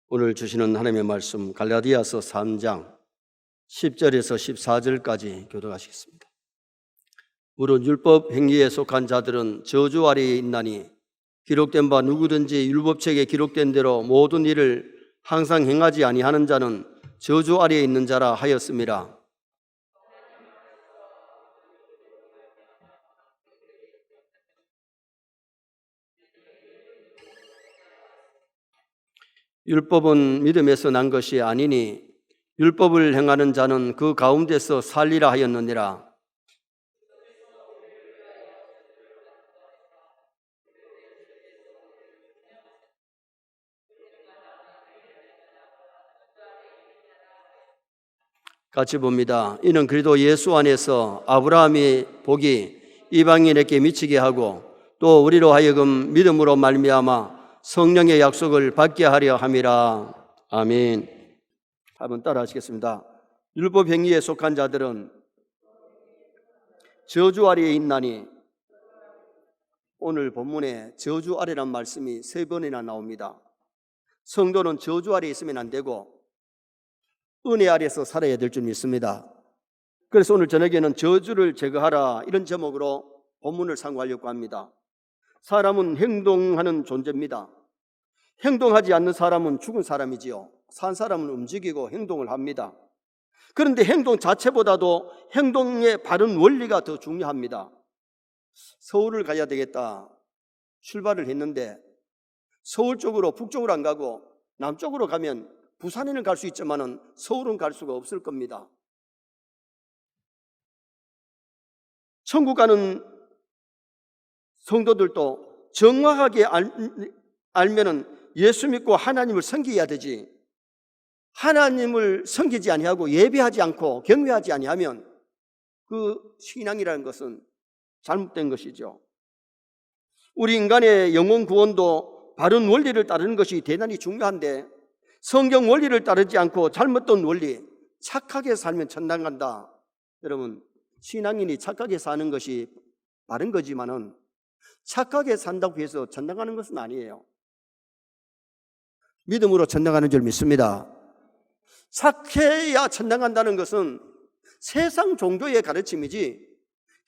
오늘 주시는 하나님의 말씀 갈라디아서 3장 10절에서 14절까지 교독하시겠습니다. 무릇 율법 행위에 속한 자들은 저주 아래에 있나니 기록된 바 누구든지 율법책에 기록된 대로 모든 일을 항상 행하지 아니하는 자는 저주 아래에 있는 자라 하였음이라. 율법은 믿음에서 난 것이 아니니 율법을 행하는 자는 그 가운데서 살리라 하였느니라. 같이 봅니다. 이는 그리스도 예수 안에서 아브라함의 복이 이방인에게 미치게 하고 또 우리로 하여금 믿음으로 말미암아 성령의 약속을 받게 하려 함이라. 아멘. 한번 따라 하시겠습니다. 율법 행위에 속한 자들은 저주 아래에 있나니, 오늘 본문에 저주 아래란 말씀이 3번이나 나옵니다. 성도는 저주 아래에 있으면 안 되고 은혜 아래에서 살아야 될 줄 믿습니다. 그래서 오늘 저녁에는 저주를 제거하라, 이런 제목으로 본문을 상고하려고 합니다. 사람은 행동하는 존재입니다. 행동하지 않는 사람은 죽은 사람이지요. 산 사람은 움직이고 행동을 합니다. 그런데 행동 자체보다도 행동의 바른 원리가 더 중요합니다. 서울을 가야 되겠다 출발을 했는데 서울 쪽으로 북쪽으로 안 가고 남쪽으로 가면 부산에는 갈 수 있지만은 서울은 갈 수가 없을 겁니다. 천국 가는 성도들도 정확하게 알면은 예수 믿고 하나님을 섬겨야 되지, 하나님을 섬기지 아니하고 예배하지 않고 경외하지 아니하면 그 신앙이라는 것은 잘못된 것이죠. 우리 인간의 영혼 구원도 바른 원리를 따르는 것이 대단히 중요한데 성경 원리를 따르지 않고 잘못된 원리, 착하게 살면 천당 간다. 여러분, 신앙인이 착하게 사는 것이 바른 거지만은 착하게 산다고 해서 천당 가는 것은 아니에요. 믿음으로 천당 가는 줄 믿습니다. 착해야 천당 간다는 것은 세상 종교의 가르침이지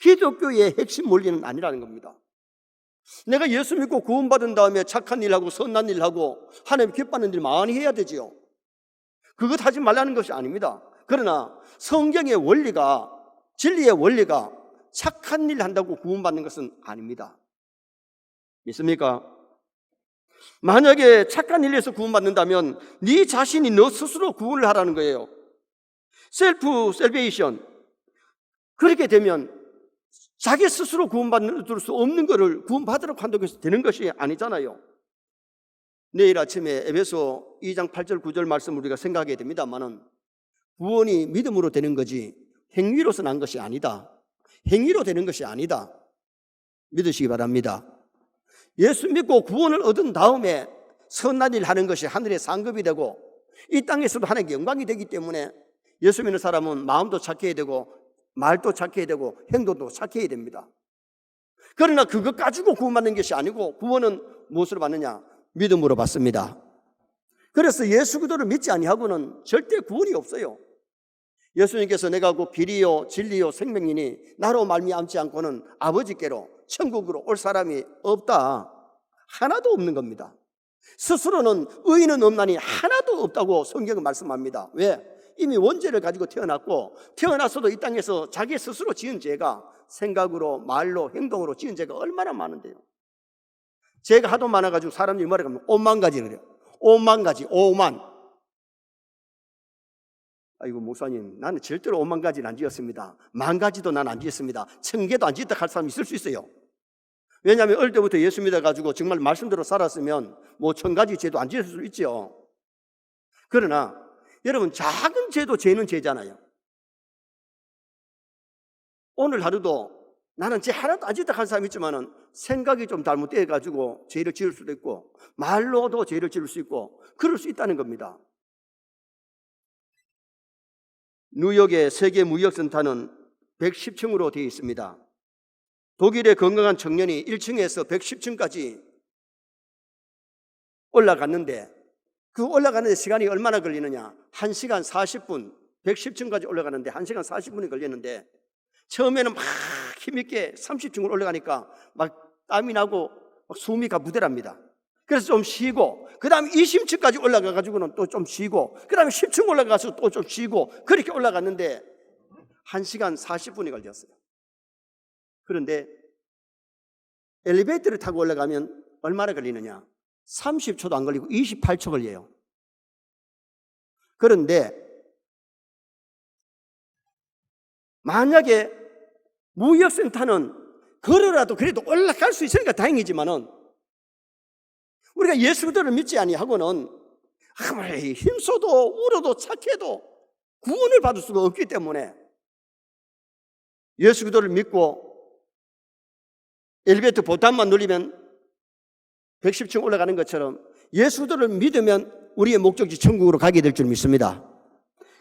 기독교의 핵심 원리는 아니라는 겁니다. 내가 예수 믿고 구원받은 다음에 착한 일하고 선한 일하고 하나님 기뻐하는 일 많이 해야 되지요. 그것 하지 말라는 것이 아닙니다. 그러나 성경의 원리가, 진리의 원리가 착한 일 한다고 구원받는 것은 아닙니다. 믿습니까? 만약에 착한 일에서 구원받는다면 네 자신이 너 스스로 구원을 하라는 거예요. 셀프 셀베이션. 그렇게 되면 자기 스스로 구원받을 수 없는 것을 구원받으라고 한다고 해서 되는 것이 아니잖아요. 내일 아침에 에베소 2장 8절 9절 말씀 우리가 생각하게 됩니다만은 구원이 믿음으로 되는 거지 행위로서 난 것이 아니다. 행위로 되는 것이 아니다. 믿으시기 바랍니다. 예수 믿고 구원을 얻은 다음에 선한 일 하는 것이 하늘의 상급이 되고 이 땅에서도 하나님께 영광이 되기 때문에 예수 믿는 사람은 마음도 착해야 되고 말도 착해야 되고 행동도 착해야 됩니다. 그러나 그것 가지고 구원받는 것이 아니고 구원은 무엇으로 받느냐? 믿음으로 받습니다. 그래서 예수 그리스도를 믿지 아니하고는 절대 구원이 없어요. 예수님께서 내가 곧 길이요 진리요 생명이니 나로 말미암지 않고는 아버지께로 천국으로 올 사람이 없다. 하나도 없는 겁니다. 스스로는 의인은 없나니 하나도 없다고 성경은 말씀합니다. 왜? 이미 원죄를 가지고 태어났고 태어났어도 이 땅에서 자기 스스로 지은 죄가 생각으로 말로 행동으로 지은 죄가 얼마나 많은데요. 죄가 하도 많아가지고 사람들이 뭐라 하면 5만 가지 그래요. 5만 가지, 5만. 아이고 목사님, 나는 절대로 5만 가지는 안 지었습니다. 1만 가지도 난 안 지었습니다. 1000개도 안 지었다 할 사람이 있을 수 있어요. 왜냐하면 어릴 때부터 예수 믿어가지고 정말 말씀대로 살았으면 뭐 1000가지 죄도 안 지었을 수 있죠. 그러나 여러분, 작은 죄도 죄는 죄잖아요. 오늘 하루도 나는 죄 하나도 안 지었다 할 사람이 있지만은 생각이 좀 잘못돼가지고 죄를 지을 수도 있고 말로도 죄를 지을 수 있고 그럴 수 있다는 겁니다. 뉴욕의 세계 무역센터는 110층으로 되어 있습니다. 독일의 건강한 청년이 1층에서 110층까지 올라갔는데 그 올라가는데 시간이 얼마나 걸리느냐? 1시간 40분, 110층까지 올라가는데 1시간 40분이 걸렸는데, 처음에는 막 힘있게 30층을 올라가니까 막 땀이 나고 막 숨이 가부대랍니다. 그래서 좀 쉬고, 그 다음에 20층까지 올라가가지고는 또 좀 쉬고, 그 다음에 10층 올라가서 또 좀 쉬고, 그렇게 올라갔는데 1시간 40분이 걸렸어요. 그런데 엘리베이터를 타고 올라가면 얼마나 걸리느냐? 30초도 안 걸리고 28초 걸려요. 그런데 만약에 무역센터는 걸어라도 그래도 올라갈 수 있으니까 다행이지만은, 우리가 예수들을 믿지 아니하고는 아무리 힘써도 울어도 착해도 구원을 받을 수가 없기 때문에, 예수 그리스도를 믿고 엘리베이터 보탄만 누르면 110층 올라가는 것처럼 예수 그리스도를 믿으면 우리의 목적지 천국으로 가게 될 줄 믿습니다.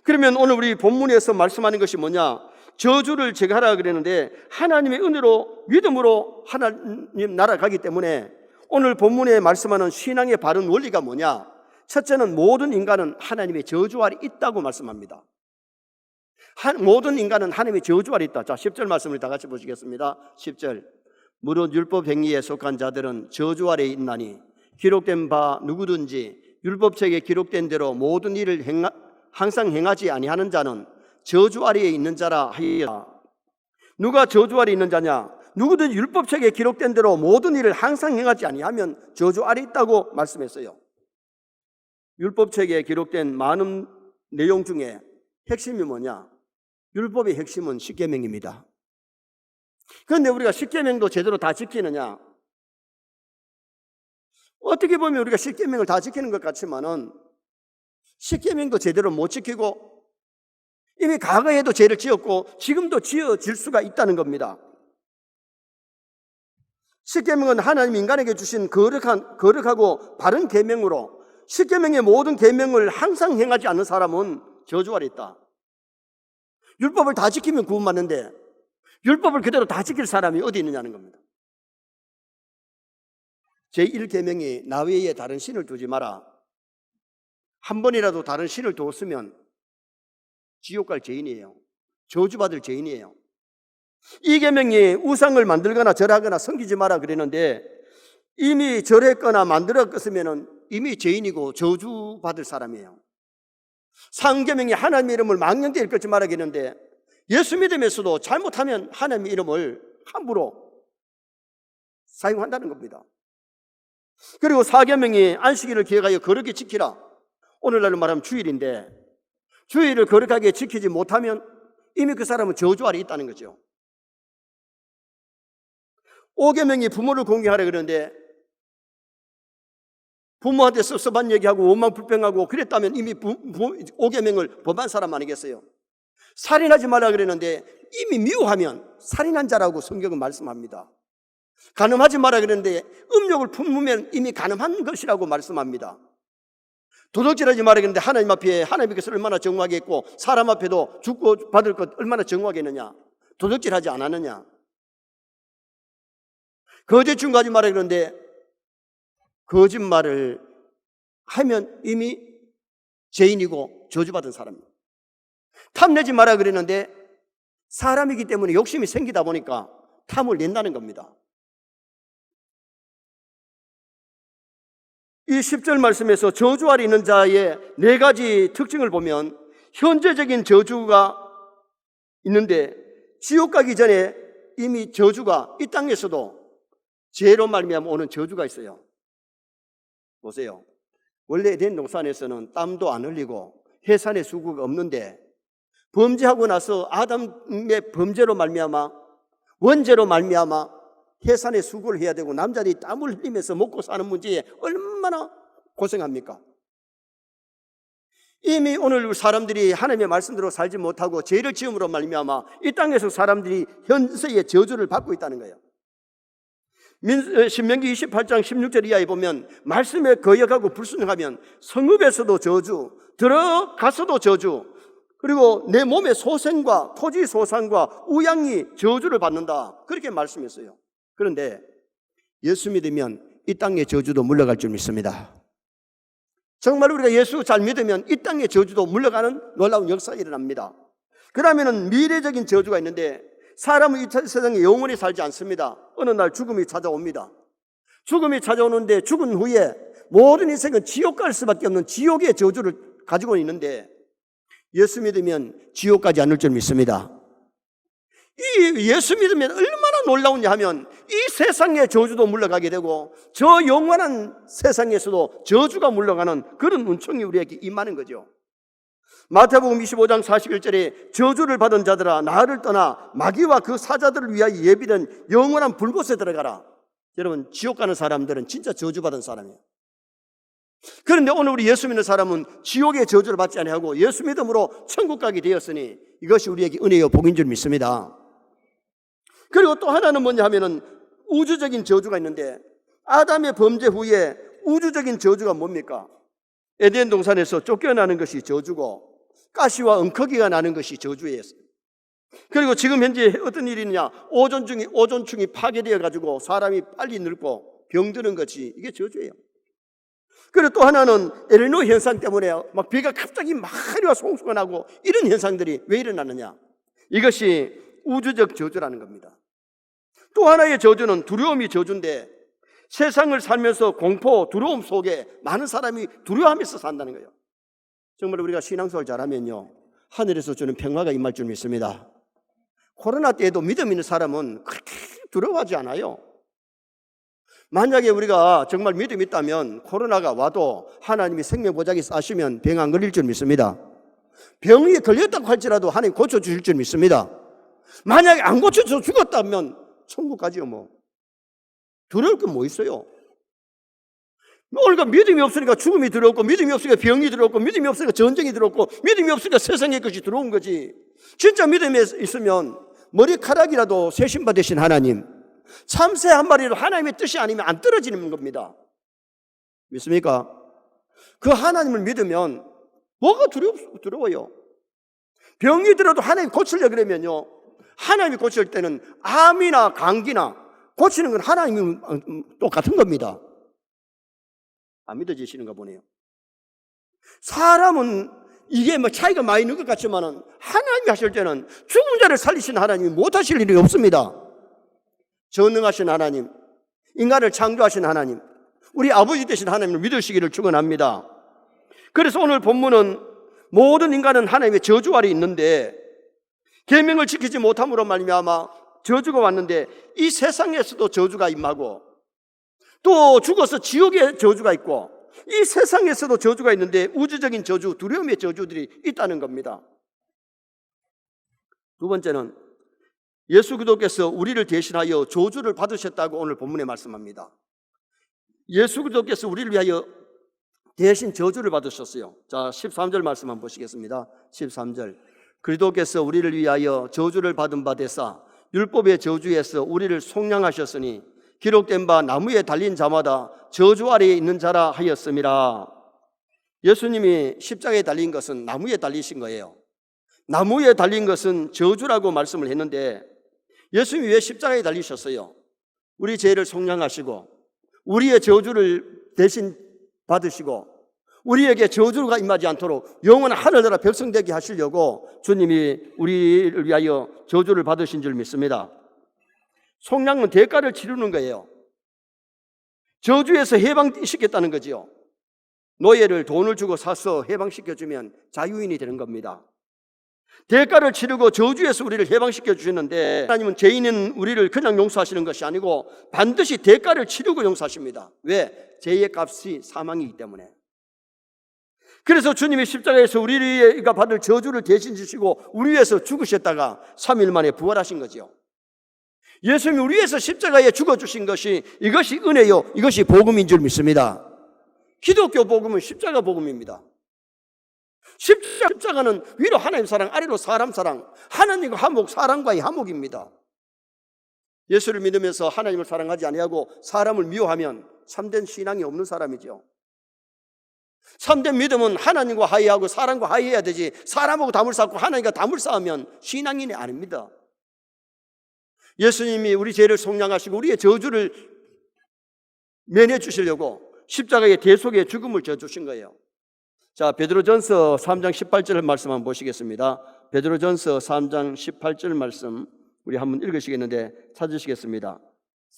그러면 오늘 우리 본문에서 말씀하는 것이 뭐냐? 저주를 제거하라 그랬는데, 하나님의 은혜로 믿음으로 하나님 나라 가기 때문에 오늘 본문에 말씀하는 신앙의 바른 원리가 뭐냐? 첫째는 모든 인간은 하나님의 저주 아래 있다고 말씀합니다. 모든 인간은 하나님의 저주 아래 있다. 자, 10절 말씀을 다 같이 보시겠습니다. 10절. 무릇 율법 행위에 속한 자들은 저주 아래 있나니, 기록된 바 누구든지 율법책에 기록된 대로 모든 일을 항상 행하지 아니하는 자는 저주 아래에 있는 자라 하였다. 누가 저주 아래에 있는 자냐? 누구든지 율법책에 기록된 대로 모든 일을 항상 행하지 아니하면 저주 아래에 있다고 말씀했어요. 율법책에 기록된 많은 내용 중에 핵심이 뭐냐? 율법의 핵심은 십계명입니다. 그런데 우리가 십계명도 제대로 다 지키느냐? 어떻게 보면 우리가 십계명을 다 지키는 것 같지만은 십계명도 제대로 못 지키고, 이미 과거에도 죄를 지었고 지금도 지어질 수가 있다는 겁니다. 십계명은 하나님 인간에게 주신 거룩하고 바른 계명으로, 십계명의 모든 계명을 항상 행하지 않는 사람은 저주 아래 있다. 율법을 다 지키면 구원받는데 율법을 그대로 다 지킬 사람이 어디 있느냐는 겁니다. 제1계명이 나 외에 다른 신을 두지 마라. 한 번이라도 다른 신을 두었으면 지옥 갈 죄인이에요. 저주받을 죄인이에요. 이 계명이 우상을 만들거나 절하거나 섬기지 마라 그랬는데, 이미 절했거나 만들었으면 이미 죄인이고 저주받을 사람이에요. 상계명이 하나님의 이름을 망령되이 일컫지 말라 했는데, 예수 믿음에서도 잘못하면 하나님의 이름을 함부로 사용한다는 겁니다. 그리고 사계명이 안식일을 기억하여 거룩히 지키라. 오늘날로 말하면 주일인데, 주일을 거룩하게 지키지 못하면 이미 그 사람은 저주 아래 있다는 거죠. 5계명이 부모를 공경하라 그러는데, 부모한테 섭섭한 얘기하고 원망불평하고 그랬다면 이미 5계명을 범한 사람 아니겠어요? 살인하지 말라 그랬는데 이미 미워하면 살인한 자라고 성경은 말씀합니다. 간음하지 마라 그랬는데 음욕을 품으면 이미 간음한 것이라고 말씀합니다. 도둑질하지 마라 그랬는데 하나님 앞에 하나님께서 얼마나 정확하게 했고, 사람 앞에도 죽고 받을 것 얼마나 정확하게 했느냐? 도둑질하지 않았느냐? 거짓 증거하지 마라 그랬는데 거짓말을 하면 이미 죄인이고 저주받은 사람입니다. 탐내지 마라 그랬는데 사람이기 때문에 욕심이 생기다 보니까 탐을 낸다는 겁니다. 이 10절 말씀에서 저주 아래 있는 자의 4가지 특징을 보면, 현재적인 저주가 있는데 지옥 가기 전에 이미 저주가 이 땅에서도 죄로 말미암아 오는 저주가 있어요. 보세요. 원래 에덴 동산에서는 땀도 안 흘리고 해산의 수고가 없는데, 범죄하고 나서 아담의 범죄로 말미암아, 원죄로 말미암아 해산의 수고를 해야 되고 남자들이 땀을 흘리면서 먹고 사는 문제에 얼마나 고생합니까? 이미 오늘 사람들이 하나님의 말씀대로 살지 못하고 죄를 지음으로 말미암아 이 땅에서 사람들이 현세의 저주를 받고 있다는 거예요. 신명기 28장 16절 이하에 보면, 말씀에 거역하고 불순종하면 성읍에서도 저주, 들어가서도 저주, 그리고 내 몸의 소생과 토지 소산과 우양이 저주를 받는다, 그렇게 말씀했어요. 그런데 예수 믿으면 이 땅의 저주도 물러갈 줄 믿습니다. 정말 우리가 예수 잘 믿으면 이 땅의 저주도 물러가는 놀라운 역사가 일어납니다. 그러면은 미래적인 저주가 있는데, 사람은 이 세상에 영원히 살지 않습니다. 어느 날 죽음이 찾아옵니다. 죽음이 찾아오는데 죽은 후에 모든 인생은 지옥 갈 수밖에 없는 지옥의 저주를 가지고 있는데, 예수 믿으면 지옥 가지 않을 줄 믿습니다. 이 예수 믿으면 얼마나 놀라우냐 하면, 이 세상의 저주도 물러가게 되고 저 영원한 세상에서도 저주가 물러가는 그런 은총이 우리에게 임하는 거죠. 마태복음 25장 41절에 저주를 받은 자들아 나를 떠나 마귀와 그 사자들을 위하여 예비된 영원한 불못에 들어가라. 여러분, 지옥 가는 사람들은 진짜 저주받은 사람이에요. 그런데 오늘 우리 예수 믿는 사람은 지옥의 저주를 받지 아니하고 예수 믿음으로 천국 가게 되었으니 이것이 우리에게 은혜요 복인 줄 믿습니다. 그리고 또 하나는 뭐냐 하면은 우주적인 저주가 있는데, 아담의 범죄 후에 우주적인 저주가 뭡니까? 에덴 동산에서 쫓겨나는 것이 저주고 가시와 엉커기가 나는 것이 저주예요. 그리고 지금 현재 어떤 일이 있느냐, 오존층이 파괴되어 가지고 사람이 빨리 늙고 병드는 것이 이게 저주예요. 그리고 또 하나는 엘니노 현상 때문에 막 비가 갑자기 많이 와서 홍수가 나고 이런 현상들이 왜 일어나느냐, 이것이 우주적 저주라는 겁니다. 또 하나의 저주는 두려움이 저주인데, 세상을 살면서 공포, 두려움 속에 많은 사람이 두려워하면서 산다는 거예요. 정말 우리가 신앙생활 잘하면요, 하늘에서 주는 평화가 임할 줄 믿습니다. 코로나 때에도 믿음 있는 사람은 그렇게 두려워하지 않아요. 만약에 우리가 정말 믿음이 있다면 코로나가 와도 하나님이 생명보장기 쏴시면 병 안 걸릴 줄 믿습니다. 병이 걸렸다고 할지라도 하나님 고쳐주실 줄 믿습니다. 만약에 안 고쳐서 죽었다면 천국 가지요. 뭐 두려울 건 뭐 있어요? 우리가 믿음이 없으니까 죽음이 들어오고, 믿음이 없으니까 병이 들어오고, 믿음이 없으니까 전쟁이 들어오고, 믿음이 없으니까 세상의 것이 들어온 거지. 진짜 믿음이 있으면 머리카락이라도 세신받으신 하나님, 참새 한 마리로 하나님의 뜻이 아니면 안 떨어지는 겁니다. 믿습니까? 그 하나님을 믿으면 뭐가 두려워요? 병이 들어도 하나님 고치려고 그러면요, 하나님이 고칠 때는 암이나 감기나 고치는 건 하나님이 똑같은 겁니다. 안 믿어지시는가 보네요. 사람은 이게 뭐 차이가 많이 있는 것 같지만은 하나님이 하실 때는 죽은 자를 살리신 하나님이 못하실 일이 없습니다. 전능하신 하나님, 인간을 창조하신 하나님, 우리 아버지 되신 하나님을 믿으시기를 축원합니다. 그래서 오늘 본문은 모든 인간은 하나님의 저주 아래 있는데, 계명을 지키지 못함으로 말미암아 저주가 왔는데, 이 세상에서도 저주가 임하고 또 죽어서 지옥의 저주가 있고 이 세상에서도 저주가 있는데, 우주적인 저주, 두려움의 저주들이 있다는 겁니다. 두 번째는 예수 그리스도께서 우리를 대신하여 저주를 받으셨다고 오늘 본문에 말씀합니다. 예수 그리스도께서 우리를 위하여 대신 저주를 받으셨어요. 자, 13절 말씀 한번 보시겠습니다. 13절. 그리스도께서 우리를 위하여 저주를 받은 바 되사 율법의 저주에서 우리를 속량하셨으니 기록된 바 나무에 달린 자마다 저주 아래에 있는 자라 하였음이라. 예수님이 십자가에 달린 것은 나무에 달리신 거예요. 나무에 달린 것은 저주라고 말씀을 했는데, 예수님이 왜 십자가에 달리셨어요? 우리 죄를 속량하시고 우리의 저주를 대신 받으시고 우리에게 저주가 임하지 않도록 영원한 하늘나라 백성되게 하시려고 주님이 우리를 위하여 저주를 받으신 줄 믿습니다. 속량은 대가를 치르는 거예요. 저주에서 해방시켰다는 거지요. 노예를 돈을 주고 사서 해방시켜주면 자유인이 되는 겁니다. 대가를 치르고 저주에서 우리를 해방시켜 주셨는데, 하나님은 죄인인 우리를 그냥 용서하시는 것이 아니고 반드시 대가를 치르고 용서하십니다. 왜? 죄의 값이 사망이기 때문에. 그래서 주님이 십자가에서 우리가 받을 저주를 대신 지시고 우리 위해서 죽으셨다가 3일 만에 부활하신 거죠. 예수님이 우리 위해서 십자가에 죽어주신 것이, 이것이 은혜요, 이것이 복음인 줄 믿습니다. 기독교 복음은 십자가 복음입니다. 십자가는 위로 하나님 사랑, 아래로 사람 사랑, 하나님과 화목, 사람과의 화목입니다. 예수를 믿으면서 하나님을 사랑하지 아니하고 사람을 미워하면 참된 신앙이 없는 사람이죠. 참된 믿음은 하나님과 화해하고 사람과 화해해야 되지, 사람하고 담을 쌓고 하나님과 담을 쌓으면 신앙인이 아닙니다. 예수님이 우리 죄를 속량하시고 우리의 저주를 면해 주시려고 십자가의 대속의 죽음을 져 주신 거예요. 자, 베드로전서 3장 18절 말씀 한번 보시겠습니다. 베드로전서 3장 18절 말씀 우리 한번 읽으시겠는데 찾으시겠습니다.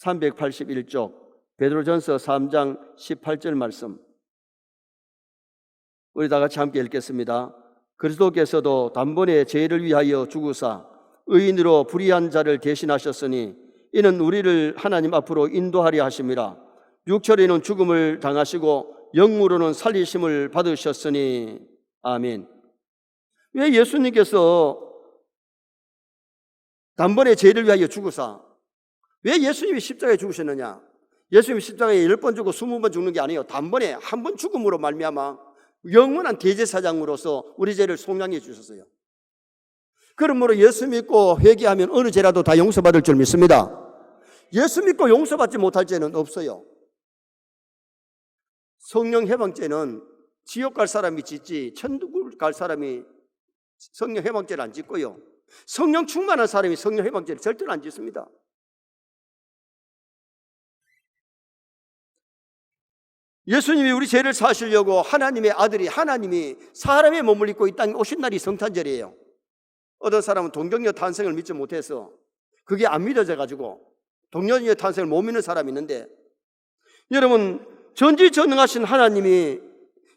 381쪽 베드로전서 3장 18절 말씀 우리 다 같이 함께 읽겠습니다. 그리스도께서도 단번에 죄를 위하여 죽으사 의인으로 불의한 자를 대신하셨으니 이는 우리를 하나님 앞으로 인도하려 하심이라. 육체로는 죽음을 당하시고 영으로는 살리심을 받으셨으니 아멘. 왜 예수님께서 단번에 죄를 위하여 죽으사 왜 예수님이 십자가에 죽으셨느냐? 예수님이 십자가에 10번 죽고 20번 죽는 게 아니에요. 단번에 한 번 죽음으로 말미암아 영원한 대제사장으로서 우리 죄를 속량해 주셨어요. 그러므로 예수 믿고 회개하면 어느 죄라도 다 용서받을 줄 믿습니다. 예수 믿고 용서받지 못할 죄는 없어요. 성령 해방죄는 지옥 갈 사람이 짓지 천국 갈 사람이 성령 해방죄를 안 짓고요. 성령 충만한 사람이 성령 해방죄를 절대로 안 짓습니다. 예수님이 우리 죄를 사시려고 하나님의 아들이 하나님이 사람의 몸을 입고 이 땅에 오신 날이 성탄절이에요. 어떤 사람은 동정녀 탄생을 믿지 못해서 그게 안 믿어져 가지고 동정녀 탄생을 못 믿는 사람이 있는데, 여러분 전지전능하신 하나님이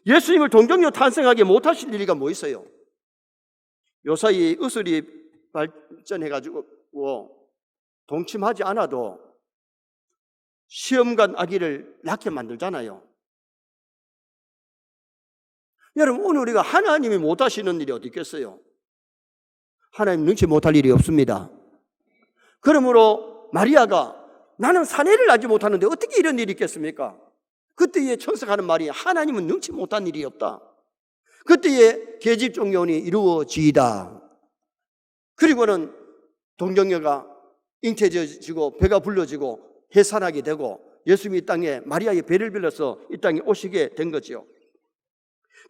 예수님을 동정녀 탄생하게 못하실 리가 뭐 있어요? 요사이 의술이 발전해가지고 동침하지 않아도 시험관 아기를 낳게 만들잖아요. 여러분 오늘 우리가 하나님이 못하시는 일이 어디 있겠어요? 하나님 능치 못할 일이 없습니다. 그러므로 마리아가 나는 사내를 낳지 못하는데 어떻게 이런 일이 있겠습니까? 그때에 천사하는 말이 하나님은 능치 못한 일이 없다. 그때에 계집종려원이 이루어지이다. 그리고는 동정녀가 잉태져지고 배가 불러지고 해산하게 되고 예수님이 이 땅에 마리아의 배를 빌려서 이 땅에 오시게 된 거죠.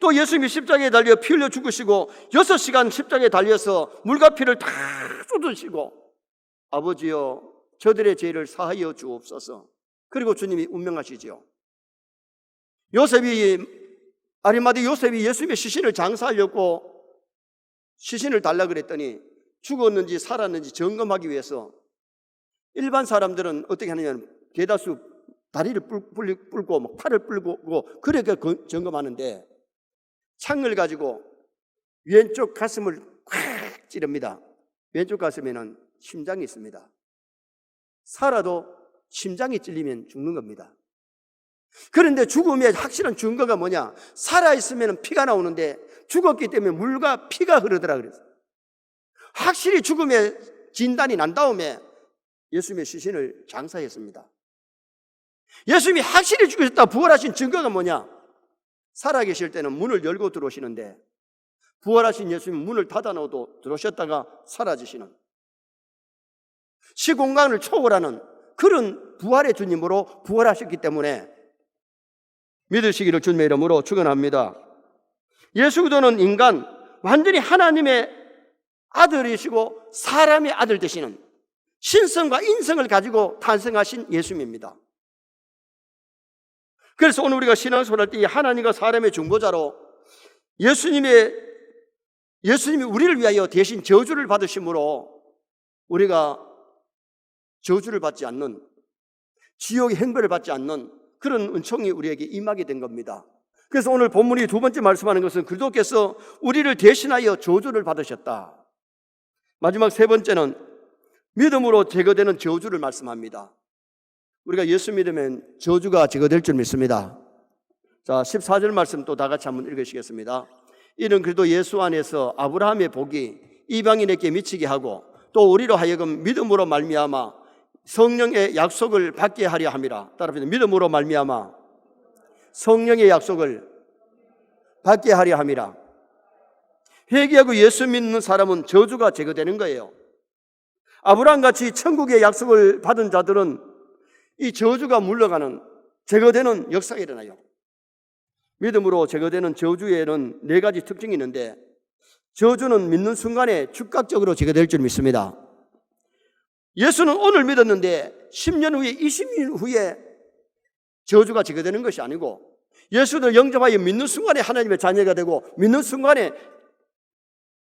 또 예수님이 십자가에 달려 피 흘려 죽으시고 6시간 십자가에 달려서 물과 피를 다 쏟으시고 아버지여 저들의 죄를 사하여 주옵소서. 그리고 주님이 운명하시죠. 아리마대 요셉이 예수님의 시신을 장사하려고 시신을 달라 그랬더니 죽었는지 살았는지 점검하기 위해서 일반 사람들은 어떻게 하냐면 대다수 다리를 뿔고 막 팔을 뿔고 그렇게 점검하는데 창을 가지고 왼쪽 가슴을 콱 찌릅니다. 왼쪽 가슴에는 심장이 있습니다. 살아도 심장이 찔리면 죽는 겁니다. 그런데 죽음의 확실한 증거가 뭐냐? 살아있으면 피가 나오는데 죽었기 때문에 물과 피가 흐르더라 그랬어요. 확실히 죽음의 진단이 난 다음에 예수님의 시신을 장사했습니다. 예수님이 확실히 죽으셨다 부활하신 증거가 뭐냐? 살아계실 때는 문을 열고 들어오시는데 부활하신 예수님은 문을 닫아놓아도 들어오셨다가 사라지시는 시공간을 초월하는 그런 부활의 주님으로 부활하셨기 때문에 믿으시기를 주님의 이름으로 축원합니다. 예수 그리스도는 인간 완전히 하나님의 아들이시고 사람의 아들 되시는 신성과 인성을 가지고 탄생하신 예수님입니다. 그래서 오늘 우리가 신앙생활할 때 하나님과 사람의 중보자로 예수님이 우리를 위하여 대신 저주를 받으심으로 우리가 저주를 받지 않는 지옥의 행벌을 받지 않는 그런 은총이 우리에게 임하게 된 겁니다. 그래서 오늘 본문이 두 번째 말씀하는 것은 그리스도께서 우리를 대신하여 저주를 받으셨다. 마지막 세 번째는 믿음으로 제거되는 저주를 말씀합니다. 우리가 예수 믿으면 저주가 제거될 줄 믿습니다. 자, 14절 말씀 또 다 같이 한번 읽으시겠습니다. 이는 그리스도 예수 안에서 아브라함의 복이 이방인에게 미치게 하고 또 우리로 하여금 믿음으로 말미암아 성령의 약속을 받게 하려 함이라. 따라합니다. 믿음으로 말미암아 성령의 약속을 받게 하려 함이라. 회개하고 예수 믿는 사람은 저주가 제거되는 거예요. 아브라함같이 천국의 약속을 받은 자들은 이 저주가 물러가는 제거되는 역사가 일어나요. 믿음으로 제거되는 저주에는 4가지 특징이 있는데 저주는 믿는 순간에 즉각적으로 제거될 줄 믿습니다. 예수는 오늘 믿었는데 10년 후에 20년 후에 저주가 제거되는 것이 아니고 예수를 영접하여 믿는 순간에 하나님의 자녀가 되고 믿는 순간에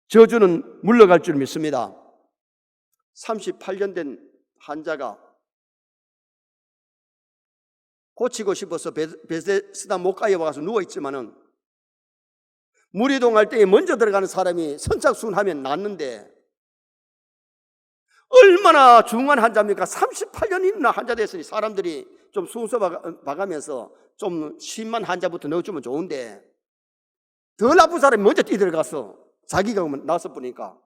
저주는 물러갈 줄 믿습니다. 38년 된 환자가 고치고 싶어서 베데스다 목가에 와서 누워있지만은 물 이동할 때에 먼저 들어가는 사람이 선착순하면 낫는데 얼마나 중요한 환자입니까? 38년이나 환자 됐으니 사람들이 좀 순서 봐가면서 좀 심한 환자부터 넣어주면 좋은데 더 나쁜 사람이 먼저 뛰어들어가서 자기가 나서 보니까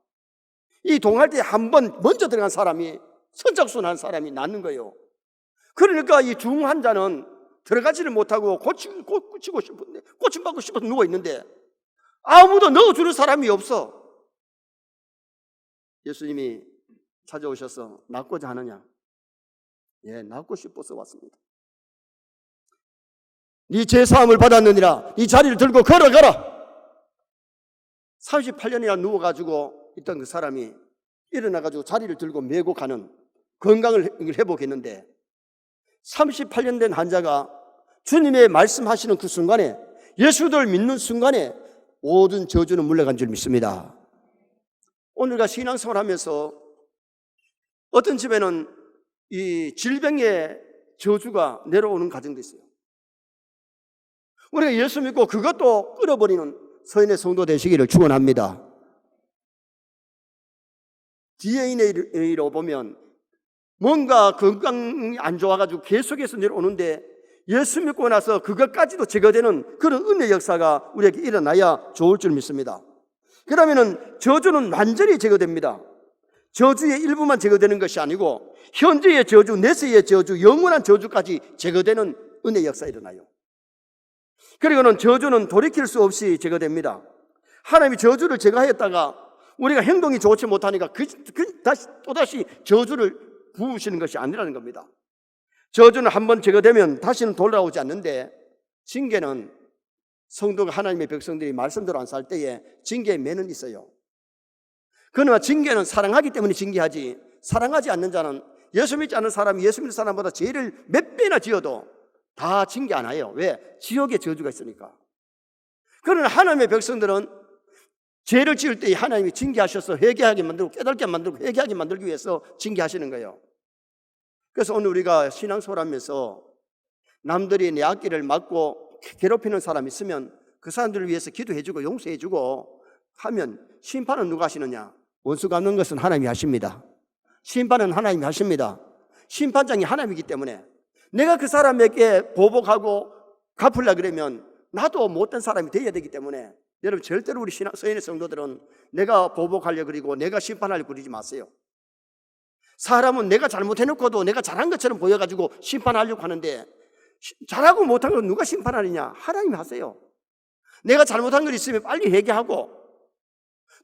이 동할 때 한 번 먼저 들어간 사람이 선착순한 사람이 낫는 거예요. 그러니까 이 중환자는 들어가지를 못하고 고치고 싶은데 고침받고 싶어서 누워있는데 아무도 넣어주는 사람이 없어. 예수님이 찾아오셔서 낫고자 하느냐? 예, 낫고 싶어서 왔습니다. 네 죄사함을 받았느니라. 이 자리를 들고 걸어가라. 38년이나 누워가지고 있던 그 사람이 일어나가지고 자리를 들고 메고 가는 건강을 회복했는데 38년 된 환자가 주님의 말씀하시는 그 순간에 예수를 믿는 순간에 모든 저주는 물러간 줄 믿습니다. 오늘과 신앙생활 하면서 어떤 집에는 이 질병의 저주가 내려오는 가정도 있어요. 우리가 예수 믿고 그것도 끊어버리는 서인의 성도 되시기를 축원합니다. DNA로 보면 뭔가 건강이 안 좋아가지고 계속해서 내려오는데 예수 믿고 나서 그것까지도 제거되는 그런 은혜 역사가 우리에게 일어나야 좋을 줄 믿습니다. 그러면은 저주는 완전히 제거됩니다. 저주의 일부만 제거되는 것이 아니고 현재의 저주, 내세의 저주, 영원한 저주까지 제거되는 은혜 역사가 일어나요. 그리고는 저주는 돌이킬 수 없이 제거됩니다. 하나님이 저주를 제거하였다가 우리가 행동이 좋지 못하니까 또다시 저주를 부으시는 것이 아니라는 겁니다. 저주는 한번 제거되면 다시는 돌아오지 않는데 징계는 성도가 하나님의 백성들이 말씀대로 안 살 때에 징계의 매는 있어요. 그러나 징계는 사랑하기 때문에 징계하지 사랑하지 않는 자는 예수 믿지 않는 사람이 예수 믿는 사람보다 죄를 몇 배나 지어도 다 징계 안 해요. 왜? 지옥의 저주가 있으니까. 그러나 하나님의 백성들은 죄를 지을 때 하나님이 징계하셔서 회개하게 만들고 깨닫게 만들고 회개하게 만들기 위해서 징계하시는 거예요. 그래서 오늘 우리가 신앙생활 하면서 남들이 내 앞길을 막고 괴롭히는 사람이 있으면 그 사람들을 위해서 기도해주고 용서해주고 하면 심판은 누가 하시느냐? 원수 갚는 것은 하나님이 하십니다. 심판은 하나님이 하십니다. 심판장이 하나님이기 때문에 내가 그 사람에게 보복하고 갚으려고 그러면 나도 못된 사람이 되어야 되기 때문에 여러분 절대로 우리 서인의 성도들은 내가 보복하려고 그러고 내가 심판하려고 그러지 마세요. 사람은 내가 잘못해놓고도 내가 잘한 것처럼 보여가지고 심판하려고 하는데 잘하고 못한 건 누가 심판하느냐? 하나님이 하세요. 내가 잘못한 걸 있으면 빨리 회개하고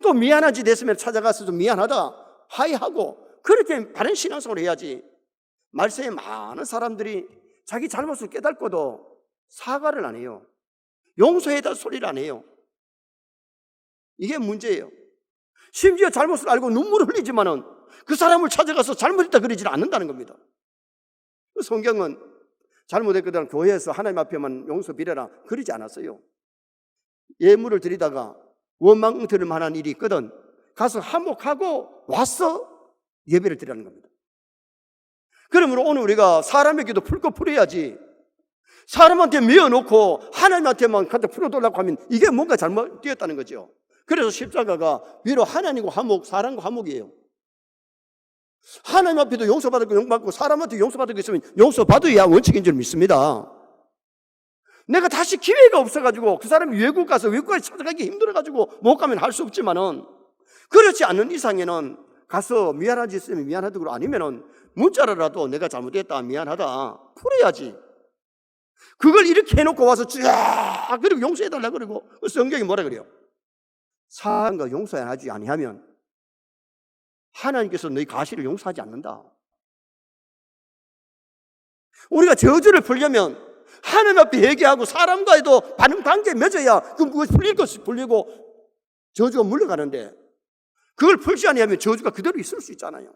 또 미안한 짓 했으면 찾아가서 좀 미안하다 화해하고 그렇게 바른 신앙생활을 해야지. 말세에 많은 사람들이 자기 잘못을 깨닫고도 사과를 안 해요. 용서해달 소리를 안 해요. 이게 문제예요. 심지어 잘못을 알고 눈물을 흘리지만은 그 사람을 찾아가서 잘못했다 그러지는 않는다는 겁니다. 성경은 잘못했거든 교회에서 하나님 앞에만 용서 비려라 그러지 않았어요. 예물을 드리다가 원망 들을 만한 일이 있거든 가서 화목하고 와서 예배를 드리라는 겁니다. 그러므로 오늘 우리가 사람에게도 풀 거 풀어야지 사람한테 미워놓고 하나님한테만 갖다 풀어달라고 하면 이게 뭔가 잘못되었다는 거죠. 그래서 십자가가 위로 하나님과 화목, 사람과 화목이에요. 하나님 앞에도 용서받을 거 용서받고 사람한테 용서받을 거 있으면 용서받아야 원칙인 줄 믿습니다. 내가 다시 기회가 없어가지고 그 사람이 외국 가서 외국까지 찾아가기 힘들어가지고 못 가면 할 수 없지만은 그렇지 않는 이상에는 가서 미안한 짓 있으면 미안하다고 아니면은 문자로라도 내가 잘못했다 미안하다 풀어야지. 그걸 이렇게 해놓고 와서 쫙 그리고 용서해달라 그러고 성경이 뭐라 그래요? 사랑과 용서하지 아니하면 하나님께서 너희 가시를 용서하지 않는다. 우리가 저주를 풀려면 하나님 앞에 회개하고 사람과도 반응 관계 맺어야 그것이 풀릴 것이 풀리고 저주가 물러가는데 그걸 풀지 아니하면 저주가 그대로 있을 수 있잖아요.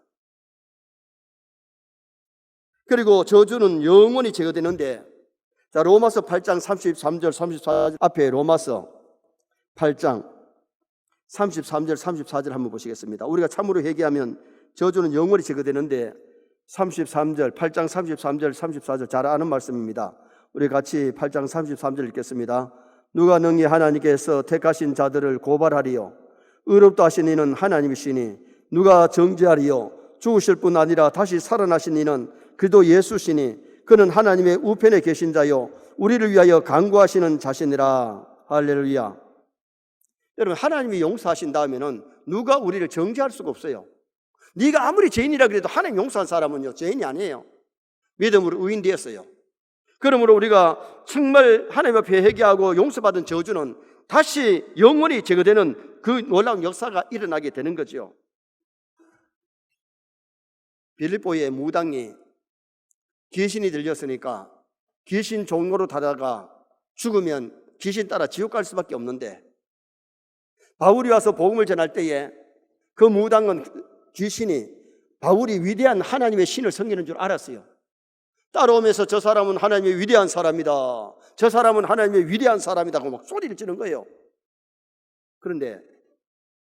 그리고 저주는 영원히 제거되는데 자, 로마서 8장 33절 34절 앞에 로마서 8장 33절 34절 한번 보시겠습니다. 우리가 참으로 회개하면 저주는 영원히 제거되는데 33절 8장 33절 34절 잘 아는 말씀입니다. 우리 같이 8장 33절 읽겠습니다. 누가 능히 하나님께서 택하신 자들을 고발하리요? 의롭다 하신 이는 하나님이시니 누가 정죄하리요? 죽으실 뿐 아니라 다시 살아나신 이는 그도 예수시니 그는 하나님의 우편에 계신 자요 우리를 위하여 간구하시는 자시니라. 할렐루야. 여러분, 하나님이 용서하신 다음에는 누가 우리를 정죄할 수가 없어요. 네가 아무리 죄인이라 그래도 하나님 용서한 사람은요 죄인이 아니에요. 믿음으로 의인 되었어요. 그러므로 우리가 정말 하나님 앞에 회개하고 용서받은 저주는 다시 영원히 제거되는 그 놀라운 역사가 일어나게 되는 거죠. 빌립보의 무당이 귀신이 들렸으니까 귀신 종로로 다다가 죽으면 귀신 따라 지옥 갈 수밖에 없는데, 바울이 와서 복음을 전할 때에 그 무당은 귀신이 바울이 위대한 하나님의 신을 섬기는 줄 알았어요. 따라오면서 저 사람은 하나님의 위대한 사람이다, 저 사람은 하나님의 위대한 사람이다 하고 막 소리를 지르는 거예요. 그런데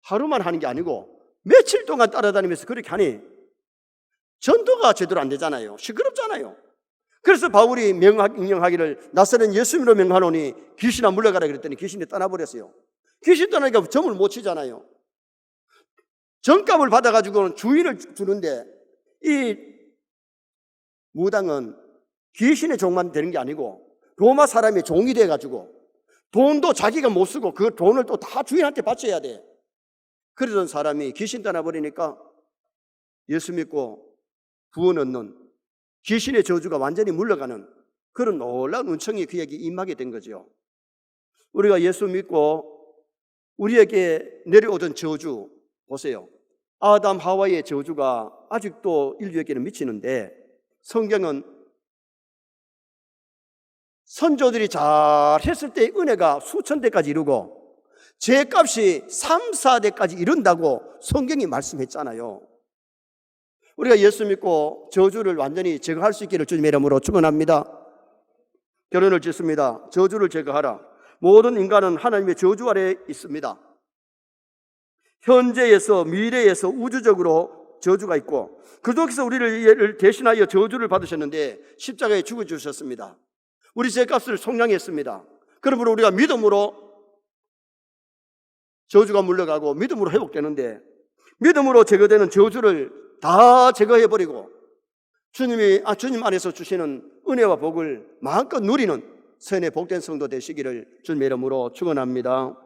하루만 하는 게 아니고 며칠 동안 따라다니면서 그렇게 하니 전도가 제대로 안 되잖아요. 시끄럽잖아요. 그래서 바울이 명령하기를 나사렛 예수님으로 명하노니 귀신아 물러가라 그랬더니 귀신이 떠나버렸어요. 귀신 떠나니까 점을 못 치잖아요. 정값을 받아가지고는 주인을 주는데 이 무당은 귀신의 종만 되는 게 아니고 로마 사람의 종이 돼가지고 돈도 자기가 못 쓰고 그 돈을 또 다 주인한테 바쳐야 돼. 그러던 사람이 귀신 떠나버리니까 예수 믿고 구원 얻는, 귀신의 저주가 완전히 물러가는 그런 놀라운 은총이 그에게 임하게 된 거죠. 우리가 예수 믿고 우리에게 내려오던 저주 보세요. 아담 하와의 저주가 아직도 인류에게는 미치는데 성경은 선조들이 잘했을 때의 은혜가 수천 대까지 이루고 죄값이 3, 4대까지 이룬다고 성경이 말씀했잖아요. 우리가 예수 믿고 저주를 완전히 제거할 수 있기를 주님의 이름으로 축원합니다. 결론을 짓습니다. 저주를 제거하라. 모든 인간은 하나님의 저주 아래에 있습니다. 현재에서 미래에서 우주적으로 저주가 있고 그쪽에서 우리를 대신하여 저주를 받으셨는데 십자가에 죽어주셨습니다. 우리 죄값을 속량했습니다. 그러므로 우리가 믿음으로 저주가 물러가고 믿음으로 회복되는데, 믿음으로 제거되는 저주를 다 제거해버리고 주님 안에서 주시는 은혜와 복을 마음껏 누리는 선의 복된 성도 되시기를 주님의 이름으로 축원합니다.